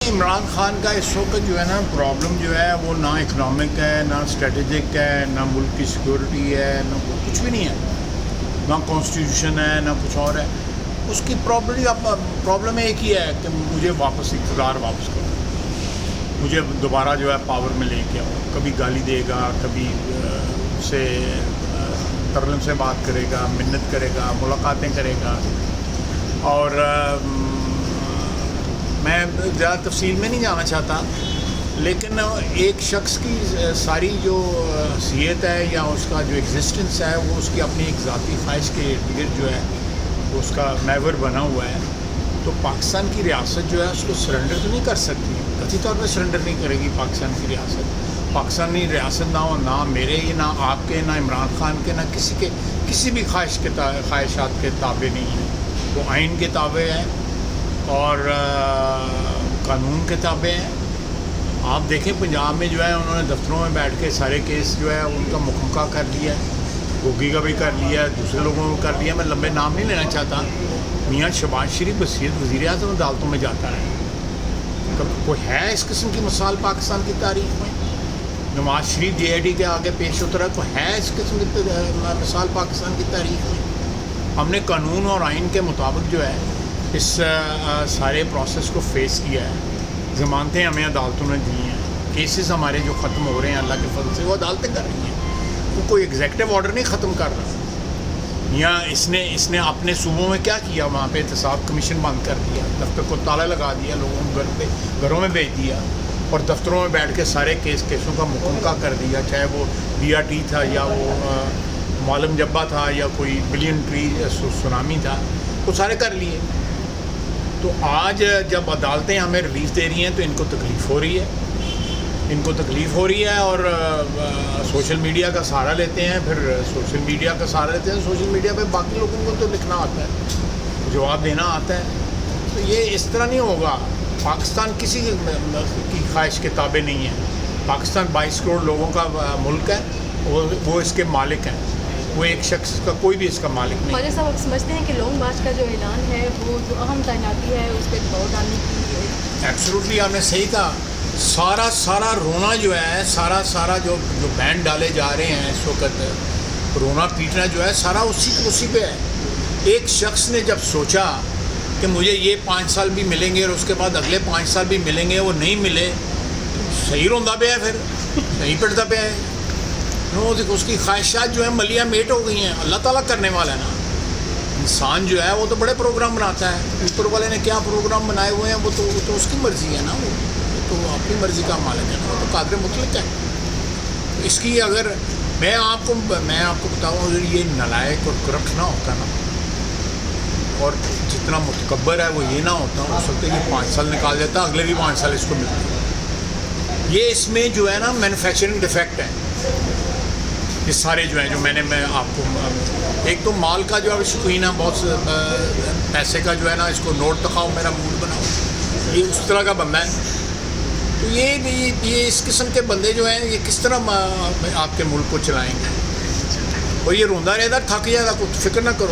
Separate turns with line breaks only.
عمران خان کا اس وقت جو ہے نا پرابلم جو ہے وہ نہ اکنامک ہے، نہ اسٹریٹجک ہے، نہ ملک کی سیکورٹی ہے، نہ کچھ بھی نہیں ہے، نہ کانسٹیٹیوشن ہے، نہ کچھ اور ہے. اس کی پرابلم ایک ہی ہے کہ مجھے واپس اقتدار واپس کرو، مجھے دوبارہ جو ہے پاور میں لے کے آؤ. کبھی گالی دے گا، کبھی سے ترلم سے بات کرے گا، منت کرے گا، ملاقاتیں کرے گا. اور میں زیادہ تفصیل میں نہیں جانا چاہتا، لیکن ایک شخص کی ساری جو حیثیت ہے یا اس کا جو ایگزسٹنس ہے وہ اس کی اپنی ایک ذاتی خواہش کے ارد گرد جو ہے وہ اس کا محور بنا ہوا ہے. تو پاکستان کی ریاست جو ہے اس کو سرنڈر تو نہیں کر سکتی، قطعی طور پہ سرنڈر نہیں کرے گی پاکستان کی ریاست. پاکستانی ریاست نہ میرے نہ آپ کے، نہ عمران خان کے، نہ کسی بھی خواہشات کے تابع نہیں ہے. وہ آئین کے تابع ہے اور قانون کے تابع ہیں. آپ دیکھیں پنجاب میں جو ہے انہوں نے دفتروں میں بیٹھ کے سارے کیس جو ہے ان کا مکمل کر لیا ہے. گوگی کا بھی کر لیا ہے، دوسرے لوگوں کو کر لیا. میں لمبے نام نہیں لینا چاہتا. میاں شہباز شریف بصیرت وزیر اعظم عدالتوں میں جاتا ہے. کوئی ہے اس قسم کی مثال پاکستان کی تاریخ میں؟ نواز شریف جے آئی ڈی کے آگے پیش اترا، تو ہے اس قسم کی مثال پاکستان کی تاریخ میں؟ ہم نے قانون اور آئین کے مطابق جو ہے اس سارے پروسیس کو فیس کیا ہے. ضمانتیں ہمیں عدالتوں نے دی ہیں، کیسز ہمارے جو ختم ہو رہے ہیں اللہ کے فضل سے وہ عدالتیں کر رہی ہیں. وہ کوئی ایگزیکٹو آرڈر نہیں ختم کر رہا. یا اس نے اپنے صوبوں میں کیا کیا؟ وہاں پہ احتساب کمیشن بند کر دیا، دفتر کو تالا لگا دیا، لوگوں کو گھروں میں بھیج دیا اور دفتروں میں بیٹھ کے سارے کیسوں کا مکمل کر دیا، چاہے وہ BRT تھا یا وہ معلم جبہ تھا یا کوئی بلین ٹری سونامی تھا، وہ سارے کر لیے. تو آج جب عدالتیں ہمیں ریلیف دے رہی ہیں تو ان کو تکلیف ہو رہی ہے اور سوشل میڈیا کا سہارا لیتے ہیں. پھر سوشل میڈیا کا سہارا لیتے ہیں، سوشل میڈیا پہ باقی لوگوں کو تو لکھنا آتا ہے، جواب دینا آتا ہے. تو یہ اس طرح نہیں ہوگا. پاکستان کسی کی خواہش کے تابع نہیں ہے. پاکستان 22 کروڑ لوگوں کا ملک ہے، وہ اس کے مالک ہیں. وہ ایک شخص کا کوئی بھی اس کا مالک نہیں.
خواجہ صاحب آپ سمجھتے ہیں کہ لانگ مارچ کا جو اعلان ہے وہ جو اہم تعیناتی ہے اس پہ دباؤ ڈالنے کی؟
ایبسولوٹلی آپ نے صحیح کہا. سارا رونا جو ہے، سارا جو بینڈ ڈالے جا رہے ہیں اس وقت، رونا پیٹنا جو ہے سارا اسی پہ ہے. ایک شخص نے جب سوچا کہ مجھے یہ 5 سال بھی ملیں گے اور اس کے بعد اگلے 5 سال بھی ملیں گے، وہ نہیں ملے، صحیح روندا پہ ہے، پھر صحیح پڑتا پہ ہے. اس کی خواہشات جو ہیں ملیہ میٹ ہو گئی ہیں. اللہ تعالیٰ کرنے والا ہے نا. انسان جو ہے وہ تو بڑے پروگرام بناتا ہے. اوپر والے نے کیا پروگرام بنائے ہوئے ہیں وہ تو اس کی مرضی ہے نا. وہ تو اپنی مرضی کا مالک ہے نا، وہ تو قادر مطلق ہے. اس کی اگر میں آپ کو بتاؤں، اگر یہ نالائق اور کرپٹ نہ ہوتا نا اور جتنا متکبر ہے وہ یہ نہ ہوتا، ہو سکتا ہے یہ 5 سال نکال دیتا، اگلے بھی 5 سال اس کو ملتے. یہ اس میں جو ہے نا مینوفیکچرنگ ڈیفیکٹ ہے. یہ سارے جو ہیں جو میں آپ کو ایک تو مال کا جو ہے شوقین ہے، بہت پیسے کا جو ہے نا، اس کو نوٹ دکھاؤ میرا موڈ بناؤ، یہ اس طرح کا بندہ ہے. تو یہ اس قسم کے بندے جو ہیں یہ کس طرح آپ کے ملک کو چلائیں گے؟ اور یہ روندا رہتا تھک جائے گا. کچھ فکر نہ کرو.